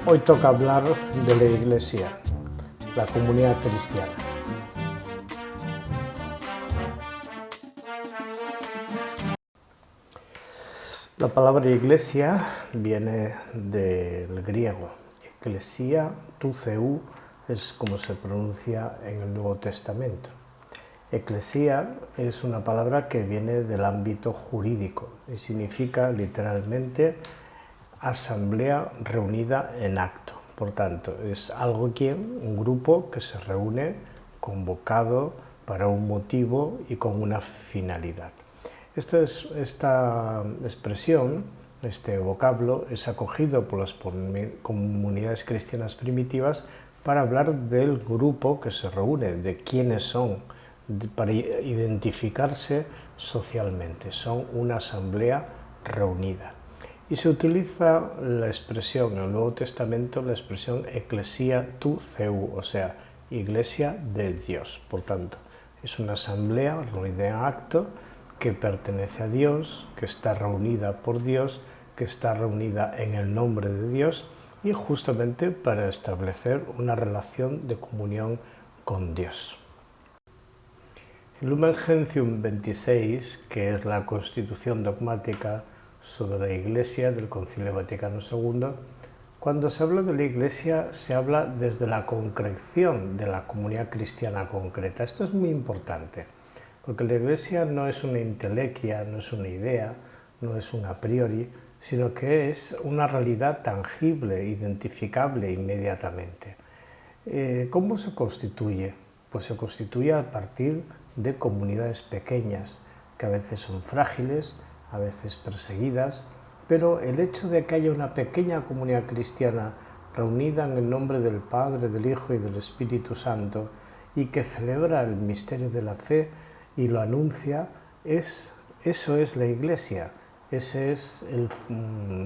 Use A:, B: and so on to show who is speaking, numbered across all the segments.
A: Hoy toca hablar de la Iglesia, la comunidad cristiana. La palabra iglesia viene del griego. Eclesia, tuceu, es como se pronuncia en el Nuevo Testamento. Eclesia es una palabra que viene del ámbito jurídico y significa literalmente asamblea reunida en acto. Por tanto, es un grupo que se reúne convocado para un motivo y con una finalidad. Esta expresión, este vocablo, es acogido por las comunidades cristianas primitivas para hablar del grupo que se reúne, de quiénes son, para identificarse socialmente. Son una asamblea reunida. Y se utiliza la expresión, en el Nuevo Testamento, la expresión Ecclesia tuceu, o sea, Iglesia de Dios. Por tanto, es una asamblea reunida en acto que pertenece a Dios, que está reunida por Dios, que está reunida en el nombre de Dios y justamente para establecer una relación de comunión con Dios. El Lumen Gentium 26, que es la constitución dogmática sobre la Iglesia del Concilio Vaticano II, cuando se habla de la Iglesia se habla desde la concreción de la comunidad cristiana concreta. Esto es muy importante, porque la Iglesia no es una intelequia, no es una idea, no es un a priori, sino que es una realidad tangible, identificable inmediatamente. ¿Cómo se constituye? Pues se constituye a partir de comunidades pequeñas, que a veces son frágiles, a veces perseguidas, pero el hecho de que haya una pequeña comunidad cristiana reunida en el nombre del Padre, del Hijo y del Espíritu Santo y que celebra el misterio de la fe y lo anuncia, eso es la Iglesia, ese es el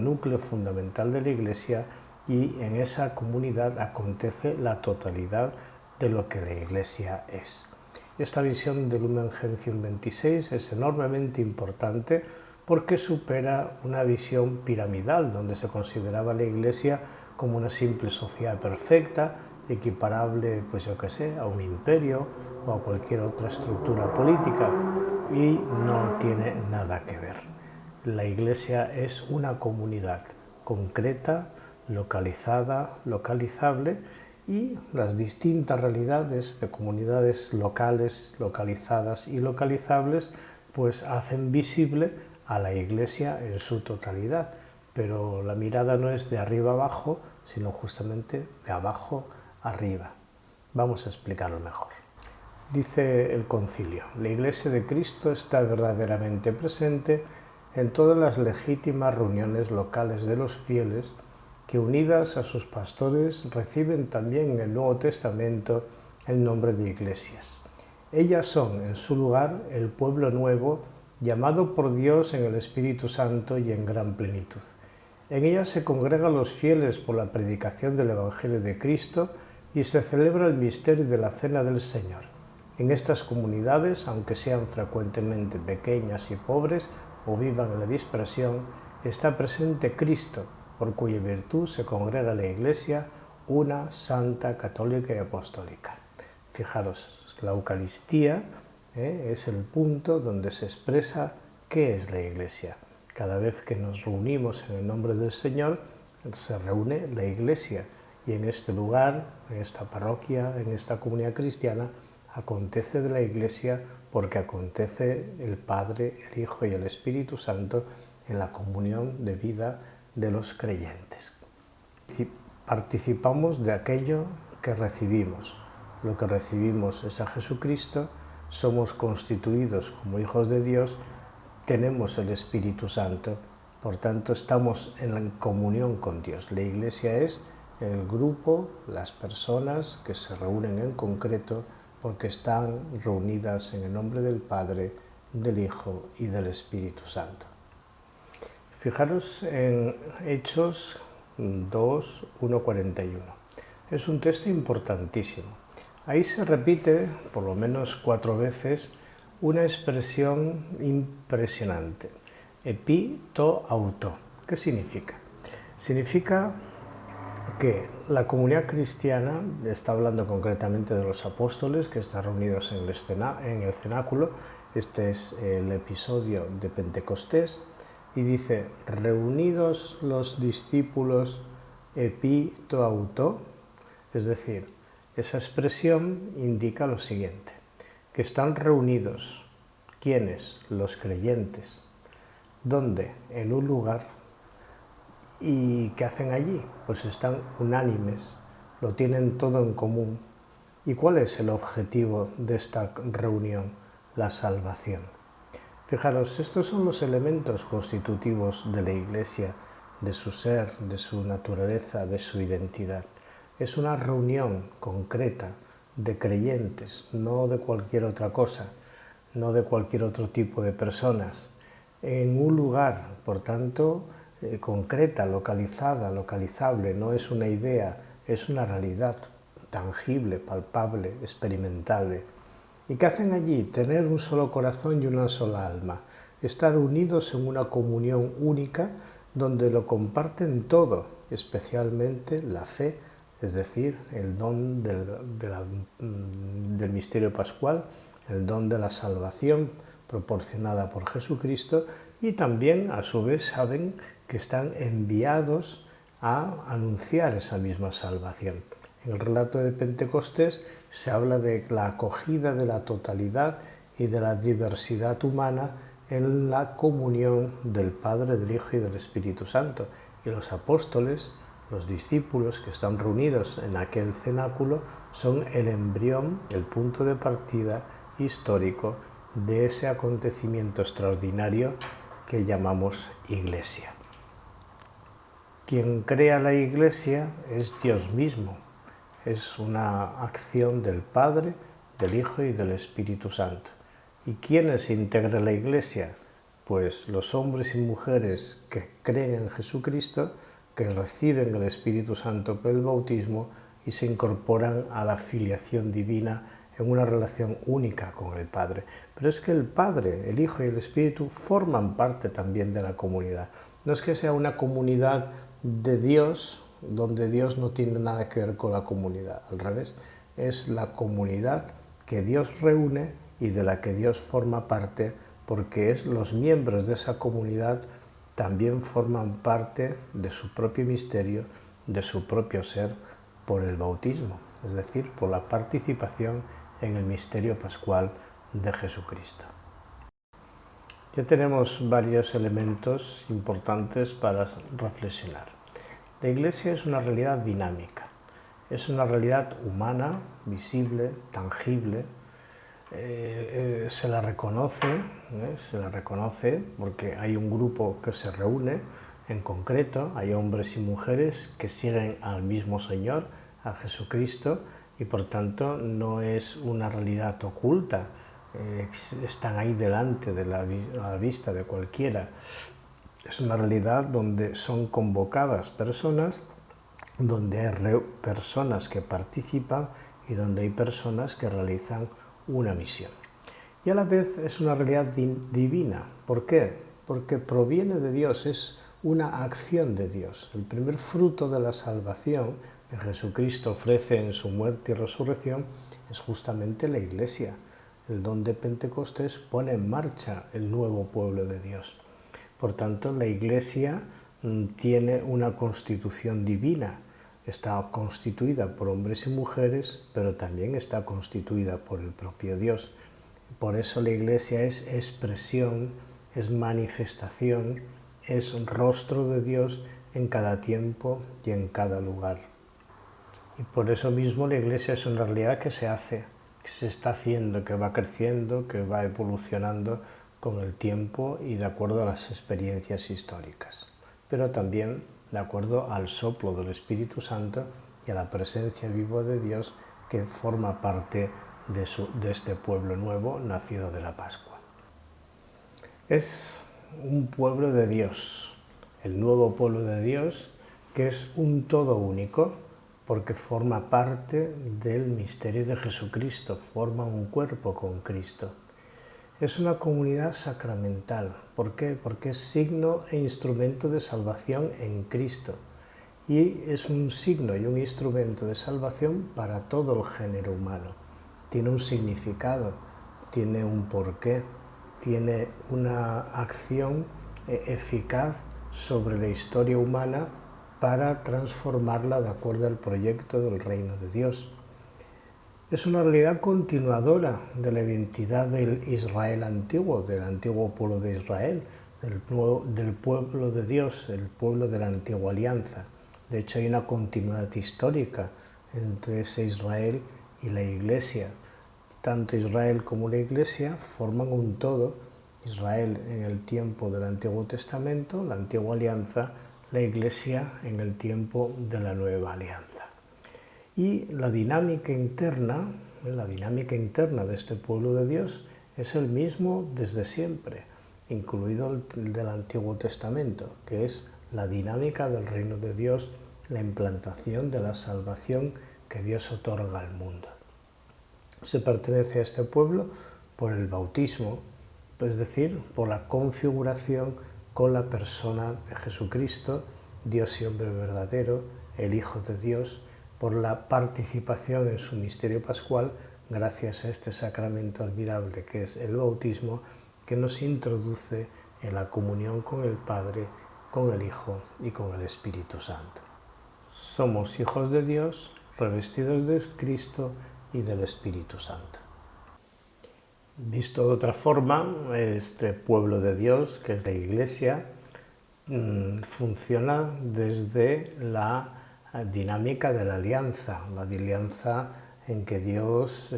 A: núcleo fundamental de la Iglesia y en esa comunidad acontece la totalidad de lo que la Iglesia es. Esta visión del Lumen Gentium 26 es enormemente importante porque supera una visión piramidal donde se consideraba la Iglesia como una simple sociedad perfecta, equiparable, pues yo qué sé, a un imperio o a cualquier otra estructura política, y no tiene nada que ver. La Iglesia es una comunidad concreta, localizada, localizable, y las distintas realidades de comunidades locales, localizadas y localizables, pues hacen visible a la Iglesia en su totalidad. Pero la mirada no es de arriba abajo, sino justamente de abajo arriba. Vamos a explicarlo mejor. Dice el concilio: la Iglesia de Cristo está verdaderamente presente en todas las legítimas reuniones locales de los fieles que, unidas a sus pastores, reciben también en el Nuevo Testamento el nombre de iglesias. Ellas son, en su lugar, el pueblo nuevo, llamado por Dios en el Espíritu Santo y en gran plenitud. En ellas se congregan los fieles por la predicación del Evangelio de Cristo y se celebra el misterio de la Cena del Señor. En estas comunidades, aunque sean frecuentemente pequeñas y pobres o vivan en la dispersión, está presente Cristo, por cuya virtud se congrega la Iglesia, una, santa, católica y apostólica. Fijaros, la Eucaristía es el punto donde se expresa qué es la Iglesia. Cada vez que nos reunimos en el nombre del Señor, se reúne la Iglesia, y en este lugar, en esta parroquia, en esta comunidad cristiana, acontece de la Iglesia porque acontece el Padre, el Hijo y el Espíritu Santo en la comunión de vida de los creyentes. Participamos de aquello que recibimos. Lo que recibimos es a Jesucristo, somos constituidos como hijos de Dios, tenemos el Espíritu Santo, por tanto estamos en comunión con Dios. La Iglesia es el grupo, las personas que se reúnen en concreto porque están reunidas en el nombre del Padre, del Hijo y del Espíritu Santo. Fijaros en Hechos 2, 1, 41. Es un texto importantísimo. Ahí se repite, por lo menos 4 veces, una expresión impresionante. Epi, to, auto. ¿Qué significa? Significa Que la comunidad cristiana está hablando concretamente de los apóstoles que están reunidos en el cenáculo. Este es el episodio de Pentecostés y dice: reunidos los discípulos epi to auto, es decir, esa expresión indica lo siguiente, que están reunidos. ¿Quiénes? Los creyentes. ¿Dónde? En un lugar. ¿Y qué hacen allí? Pues están unánimes, lo tienen todo en común. ¿Y cuál es el objetivo de esta reunión? La salvación. Fijaros, estos son los elementos constitutivos de la Iglesia, de su ser, de su naturaleza, de su identidad. Es una reunión concreta de creyentes, no de cualquier otra cosa, no de cualquier otro tipo de personas, en un lugar, por tanto, concreta, localizada, localizable, no es una idea, es una realidad tangible, palpable, experimentable. ¿Y qué hacen allí? Tener un solo corazón y una sola alma, estar unidos en una comunión única donde lo comparten todo, especialmente la fe, es decir, el don del misterio pascual, el don de la salvación proporcionada por Jesucristo, y también a su vez saben que están enviados a anunciar esa misma salvación. En el relato de Pentecostés se habla de la acogida de la totalidad y de la diversidad humana en la comunión del Padre, del Hijo y del Espíritu Santo. Y los apóstoles, los discípulos que están reunidos en aquel cenáculo, son el embrión, el punto de partida histórico de ese acontecimiento extraordinario que llamamos Iglesia. Quien crea la Iglesia es Dios mismo, es una acción del Padre, del Hijo y del Espíritu Santo. ¿Y quiénes integran la Iglesia? Pues los hombres y mujeres que creen en Jesucristo, que reciben el Espíritu Santo por el bautismo y se incorporan a la filiación divina en una relación única con el Padre. Pero es que el Padre, el Hijo y el Espíritu forman parte también de la comunidad. No es que sea una comunidad de Dios, donde Dios no tiene nada que ver con la comunidad, al revés, es la comunidad que Dios reúne y de la que Dios forma parte, porque los miembros de esa comunidad también forman parte de su propio misterio, de su propio ser, por el bautismo, es decir, por la participación en el misterio pascual de Jesucristo. Ya tenemos varios elementos importantes para reflexionar. La Iglesia es una realidad dinámica, es una realidad humana, visible, tangible. Se la reconoce porque hay un grupo que se reúne en concreto, hay hombres y mujeres que siguen al mismo Señor, a Jesucristo, y por tanto no es una realidad oculta, están ahí delante de la vista de cualquiera. Es una realidad donde son convocadas personas, donde hay personas que participan y donde hay personas que realizan una misión. Y a la vez es una realidad divina. ¿Por qué? Porque proviene de Dios, es una acción de Dios. El primer fruto de la salvación que Jesucristo ofrece en su muerte y resurrección es justamente la Iglesia. El don de Pentecostés pone en marcha el nuevo pueblo de Dios. Por tanto, la Iglesia tiene una constitución divina. Está constituida por hombres y mujeres, pero también está constituida por el propio Dios. Por eso la Iglesia es expresión, es manifestación, es rostro de Dios en cada tiempo y en cada lugar. Y por eso mismo la Iglesia es una realidad que se hace, que se está haciendo, que va creciendo, que va evolucionando con el tiempo y de acuerdo a las experiencias históricas, pero también de acuerdo al soplo del Espíritu Santo y a la presencia viva de Dios que forma parte de este pueblo nuevo nacido de la Pascua. Es un pueblo de Dios, el nuevo pueblo de Dios, que es un todo único, porque forma parte del misterio de Jesucristo, forma un cuerpo con Cristo. Es una comunidad sacramental. ¿Por qué? Porque es signo e instrumento de salvación en Cristo. y es un signo y un instrumento de salvación para todo el género humano. Tiene un significado, tiene un porqué, tiene una acción eficaz sobre la historia humana para transformarla de acuerdo al proyecto del reino de Dios. Es una realidad continuadora de la identidad del Israel antiguo, del antiguo pueblo de Israel, del pueblo de Dios, el pueblo de la antigua alianza. De hecho, hay una continuidad histórica entre ese Israel y la Iglesia. Tanto Israel como la Iglesia forman un todo. Israel en el tiempo del Antiguo Testamento, la antigua alianza, la Iglesia en el tiempo de la nueva alianza. Y la dinámica interna de este pueblo de Dios es el mismo desde siempre, incluido el del Antiguo Testamento, que es la dinámica del reino de Dios, la implantación de la salvación que Dios otorga al mundo. Se pertenece a este pueblo por el bautismo, es decir, por la configuración con la persona de Jesucristo, Dios y hombre verdadero, el Hijo de Dios, por la participación en su misterio pascual, gracias a este sacramento admirable que es el bautismo, que nos introduce en la comunión con el Padre, con el Hijo y con el Espíritu Santo. Somos hijos de Dios, revestidos de Cristo y del Espíritu Santo. Visto de otra forma, este pueblo de Dios, que es la Iglesia, funciona desde la dinámica de la alianza en que Dios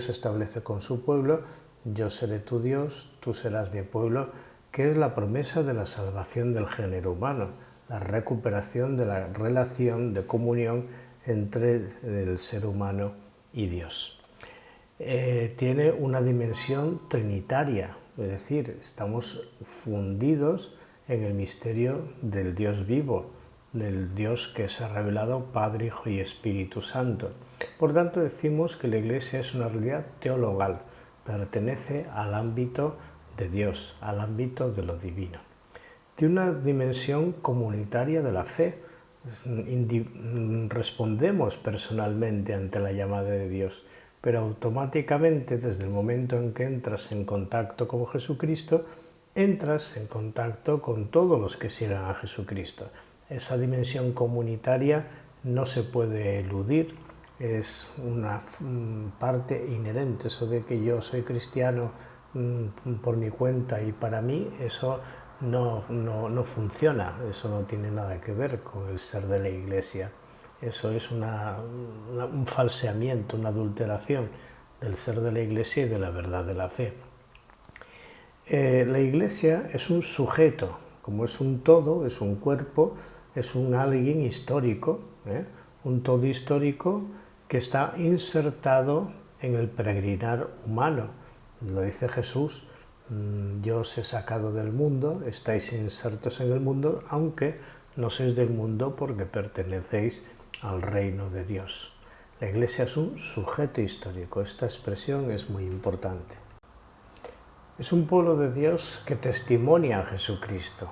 A: establece con su pueblo: yo seré tu Dios, tú serás mi pueblo, que es la promesa de la salvación del género humano, la recuperación de la relación de comunión entre el ser humano y Dios. Tiene una dimensión trinitaria, es decir, estamos fundidos en el misterio del Dios vivo, del Dios que se ha revelado Padre, Hijo y Espíritu Santo. Por tanto, decimos que la Iglesia es una realidad teologal, pertenece al ámbito de Dios, al ámbito de lo divino. Tiene una dimensión comunitaria de la fe. Respondemos personalmente ante la llamada de Dios, pero automáticamente, desde el momento en que entras en contacto con Jesucristo, entras en contacto con todos los que sigan a Jesucristo. Esa dimensión comunitaria no se puede eludir, es una parte inherente. Eso de que yo soy cristiano por mi cuenta y para mí, eso no funciona, eso no tiene nada que ver con el ser de la Iglesia. Eso es un falseamiento, una adulteración del ser de la Iglesia y de la verdad de la fe. La Iglesia es un sujeto, como es un todo, es un cuerpo, es un alguien histórico, un todo histórico que está insertado en el peregrinar humano. Lo dice Jesús: yo os he sacado del mundo, estáis insertos en el mundo, aunque no sois del mundo porque pertenecéis al reino de Dios. La Iglesia es un sujeto histórico. Esta expresión es muy importante. Es un pueblo de Dios que testimonia a Jesucristo.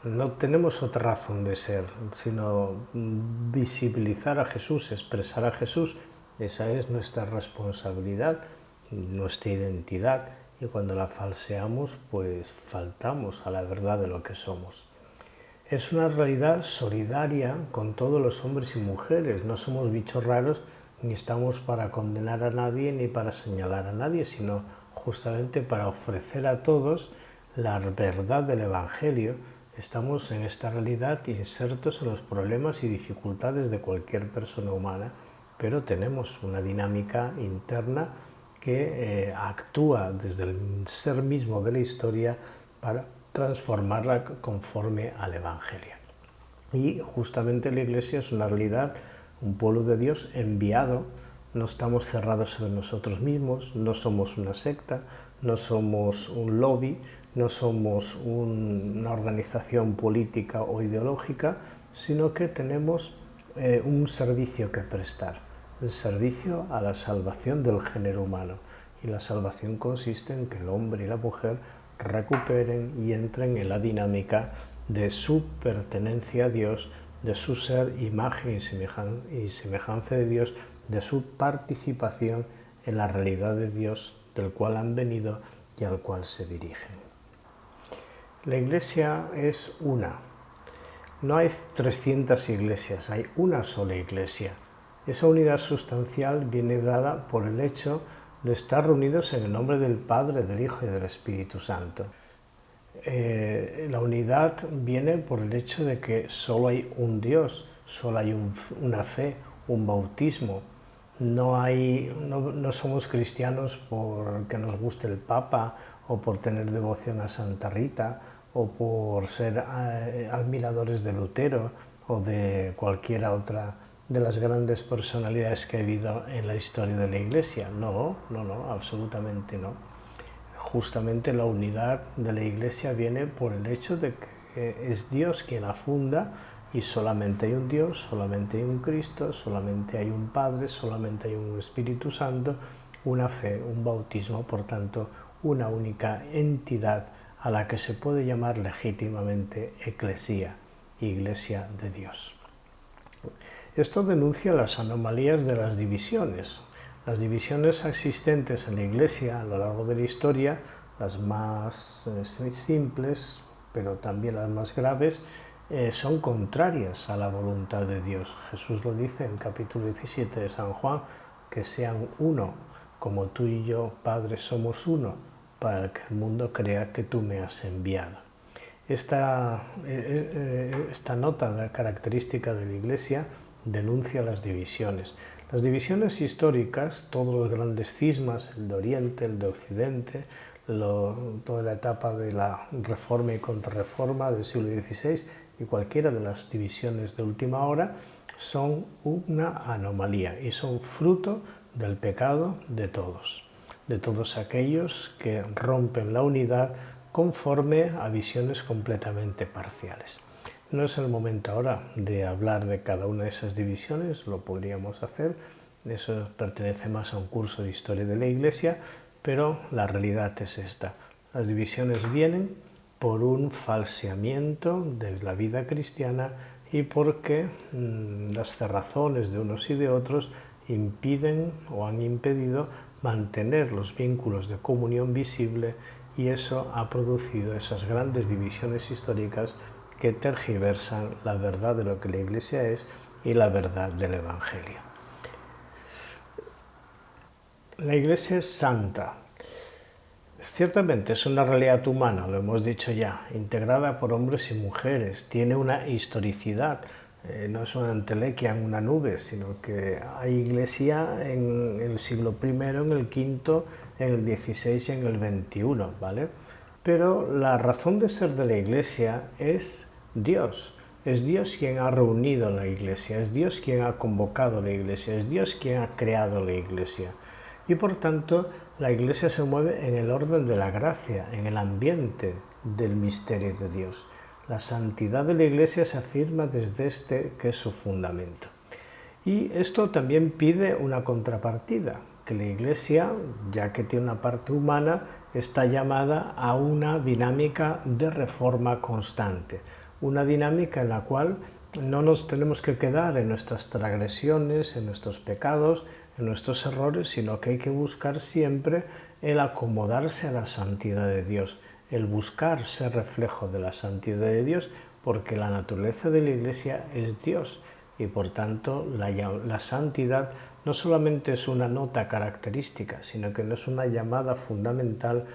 A: No tenemos otra razón de ser, sino visibilizar a Jesús, expresar a Jesús. Esa es nuestra responsabilidad, nuestra identidad, y cuando la falseamos, pues faltamos a la verdad de lo que somos. Es una realidad solidaria con todos los hombres y mujeres. No somos bichos raros, ni estamos para condenar a nadie ni para señalar a nadie, sino justamente para ofrecer a todos la verdad del Evangelio. Estamos en esta realidad insertos en los problemas y dificultades de cualquier persona humana, pero tenemos una dinámica interna que actúa desde el ser mismo de la historia para transformarla conforme al Evangelio. Y justamente la Iglesia es una realidad, un pueblo de Dios enviado. No estamos cerrados sobre nosotros mismos, no somos una secta, no somos un lobby, no somos una organización política o ideológica, sino que tenemos un servicio que prestar, el servicio a la salvación del género humano. Y la salvación consiste en que el hombre y la mujer recuperen y entren en la dinámica de su pertenencia a Dios, de su ser, imagen y semejanza de Dios, de su participación en la realidad de Dios, del cual han venido y al cual se dirigen. La Iglesia es una. No hay 300 iglesias, hay una sola Iglesia. Esa unidad sustancial viene dada por el hecho de estar reunidos en el nombre del Padre, del Hijo y del Espíritu Santo. La unidad viene por el hecho de que solo hay un Dios, solo hay una fe, un bautismo. No somos cristianos porque nos guste el Papa o por tener devoción a Santa Rita o por ser admiradores de Lutero o de cualquiera otra de las grandes personalidades que ha habido en la historia de la Iglesia. No, absolutamente no. Justamente la unidad de la Iglesia viene por el hecho de que es Dios quien la funda y solamente hay un Dios, solamente hay un Cristo, solamente hay un Padre, solamente hay un Espíritu Santo, una fe, un bautismo, por tanto, una única entidad a la que se puede llamar legítimamente Eclesía, Iglesia de Dios. Esto denuncia las anomalías de las divisiones. Las divisiones existentes en la Iglesia a lo largo de la historia, las más simples, pero también las más graves, son contrarias a la voluntad de Dios. Jesús lo dice en el capítulo 17 de San Juan, que sean uno, como tú y yo, Padre, somos uno, para que el mundo crea que tú me has enviado. Esta nota característica de la Iglesia denuncia las divisiones. Las divisiones históricas, todos los grandes cismas, el de Oriente, el de Occidente, toda la etapa de la Reforma y Contrarreforma del siglo XVI y cualquiera de las divisiones de última hora, son una anomalía y son fruto del pecado de todos aquellos que rompen la unidad conforme a visiones completamente parciales. No es el momento ahora de hablar de cada una de esas divisiones, lo podríamos hacer, eso pertenece más a un curso de historia de la Iglesia, pero la realidad es esta. Las divisiones vienen por un falseamiento de la vida cristiana y porque las cerrazones de unos y de otros impiden o han impedido mantener los vínculos de comunión visible, y eso ha producido esas grandes divisiones históricas que tergiversan la verdad de lo que la Iglesia es y la verdad del Evangelio. La Iglesia es santa. Ciertamente es una realidad humana, lo hemos dicho ya, integrada por hombres y mujeres, tiene una historicidad, no es una entelequia en una nube, sino que hay Iglesia en el siglo I, en el V, en el XVI y en el XXI, ¿vale? Pero la razón de ser de la Iglesia es Dios quien ha reunido la Iglesia, es Dios quien ha convocado la Iglesia, es Dios quien ha creado la Iglesia. Y por tanto, la Iglesia se mueve en el orden de la gracia, en el ambiente del misterio de Dios. La santidad de la Iglesia se afirma desde este que es su fundamento. Y esto también pide una contrapartida, que la Iglesia, ya que tiene una parte humana, está llamada a una dinámica de reforma constante, una dinámica en la cual no nos tenemos que quedar en nuestras transgresiones, en nuestros pecados, en nuestros errores, sino que hay que buscar siempre el acomodarse a la santidad de Dios, el buscar ser reflejo de la santidad de Dios, porque la naturaleza de la Iglesia es Dios y por tanto la santidad no solamente es una nota característica, sino que es una llamada fundamental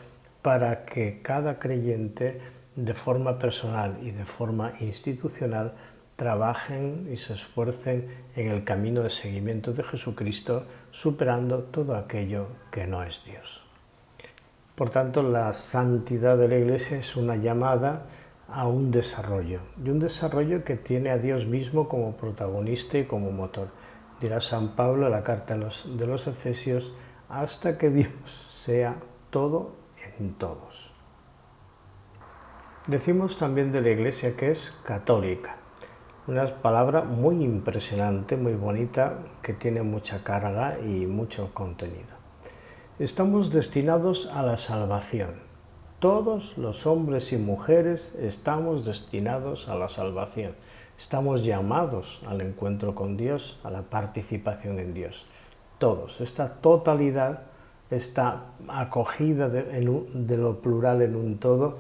A: para que cada creyente de forma personal y de forma institucional trabajen y se esfuercen en el camino de seguimiento de Jesucristo, superando todo aquello que no es Dios. Por tanto, la santidad de la Iglesia es una llamada a un desarrollo, y un desarrollo que tiene a Dios mismo como protagonista y como motor. Dirá San Pablo en la carta de los Efesios, hasta que Dios sea todo en todos. Decimos también de la Iglesia que es católica. Una palabra muy impresionante, muy bonita, que tiene mucha carga y mucho contenido. Estamos destinados a la salvación. Todos los hombres y mujeres estamos destinados a la salvación. Estamos llamados al encuentro con Dios, a la participación en Dios. Todos, esta totalidad, esta acogida de lo plural en un todo,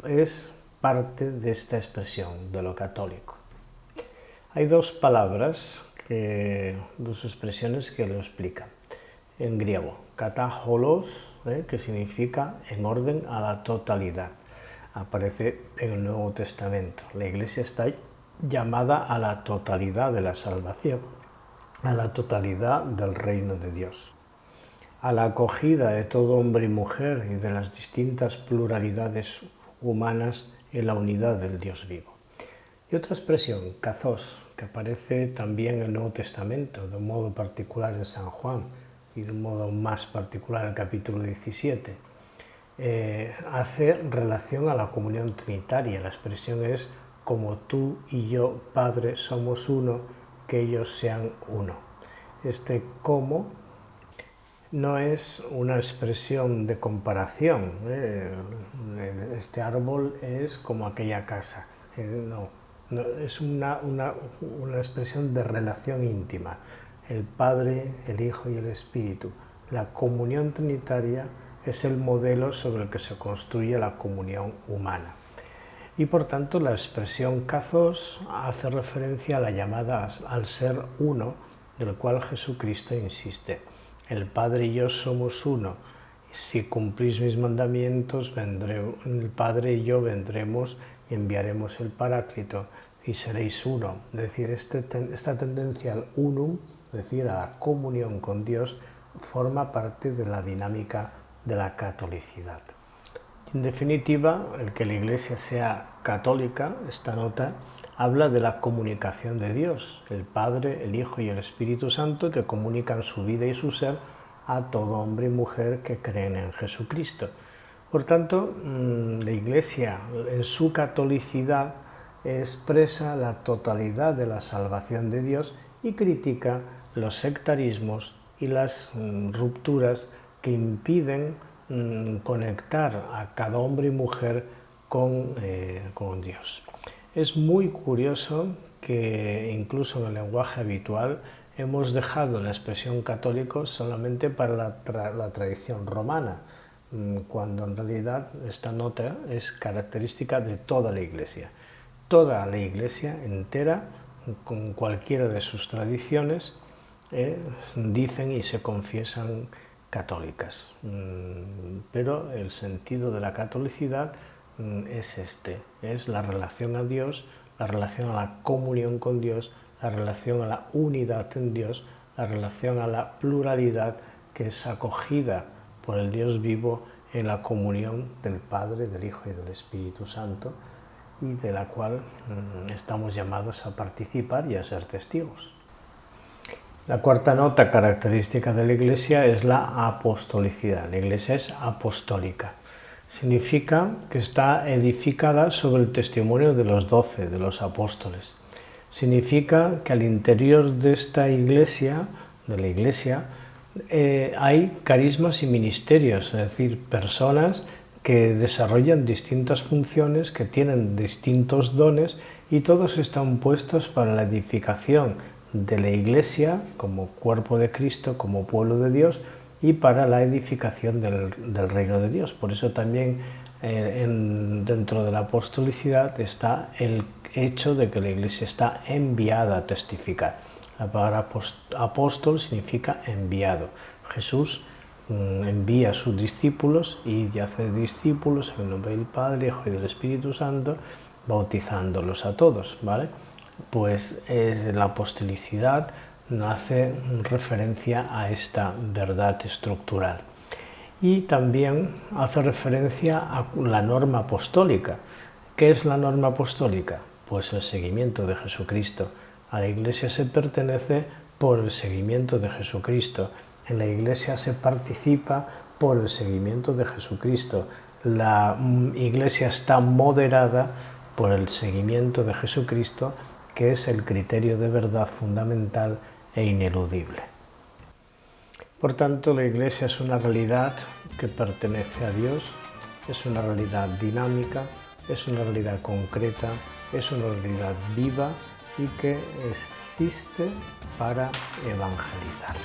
A: es parte de esta expresión de lo católico. Hay dos palabras, dos expresiones que lo explican. En griego, kataholos, que significa en orden a la totalidad. Aparece en el Nuevo Testamento. La Iglesia está llamada a la totalidad de la salvación, a la totalidad del reino de Dios, a la acogida de todo hombre y mujer y de las distintas pluralidades humanas en la unidad del Dios vivo. Y otra expresión, kazos, que aparece también en el Nuevo Testamento, de un modo particular en San Juan y de un modo más particular en el capítulo 17, hace relación a la comunión trinitaria. La expresión es como tú y yo, Padre, somos uno, que ellos sean uno. Este como no es una expresión de comparación. Este árbol es como aquella casa. No, es una expresión de relación íntima. El Padre, el Hijo y el Espíritu. La comunión trinitaria es el modelo sobre el que se construye la comunión humana. Y por tanto la expresión kazos hace referencia a la llamada al ser uno, del cual Jesucristo insiste. El Padre y yo somos uno. Si cumplís mis mandamientos, el Padre y yo vendremos y enviaremos el Paráclito y seréis uno. Es decir, esta tendencia al unum, es decir, a la comunión con Dios, forma parte de la dinámica de la catolicidad. En definitiva, el que la Iglesia sea católica, esta nota, habla de la comunicación de Dios, el Padre, el Hijo y el Espíritu Santo, que comunican su vida y su ser a todo hombre y mujer que creen en Jesucristo. Por tanto, la Iglesia en su catolicidad expresa la totalidad de la salvación de Dios y critica los sectarismos y las rupturas que impiden conectar a cada hombre y mujer con Dios. Es muy curioso que incluso en el lenguaje habitual hemos dejado la expresión católico solamente para la tradición romana, cuando en realidad esta nota es característica de toda la Iglesia. Toda la Iglesia entera, con cualquiera de sus tradiciones, dicen y se confiesan católicas. Pero el sentido de la catolicidad es es la relación a Dios, la relación a la comunión con Dios, la relación a la unidad en Dios, la relación a la pluralidad que es acogida por el Dios vivo en la comunión del Padre, del Hijo y del Espíritu Santo, y de la cual estamos llamados a participar y a ser testigos. La cuarta nota característica de la Iglesia es la apostolicidad. La Iglesia es apostólica. Significa que está edificada sobre el testimonio de los 12, de los apóstoles. Significa que al interior de esta Iglesia, hay carismas y ministerios, es decir, personas que desarrollan distintas funciones, que tienen distintos dones y todos están puestos para la edificación de la Iglesia como cuerpo de Cristo, como pueblo de Dios y para la edificación del reino de Dios. Por eso también dentro de la apostolicidad está el hecho de que la Iglesia está enviada a testificar. La palabra apóstol significa enviado. Jesús envía a sus discípulos y hace discípulos en el nombre del Padre, Hijo y del Espíritu Santo, bautizándolos a todos, ¿vale? Pues la apostolicidad hace referencia a esta verdad estructural. Y también hace referencia a la norma apostólica. ¿Qué es la norma apostólica? Pues el seguimiento de Jesucristo. A la Iglesia se pertenece por el seguimiento de Jesucristo. En la Iglesia se participa por el seguimiento de Jesucristo. La Iglesia está moderada por el seguimiento de Jesucristo, que es el criterio de verdad fundamental e ineludible. Por tanto, la Iglesia es una realidad que pertenece a Dios, es una realidad dinámica, es una realidad concreta, es una realidad viva y que existe para evangelizar.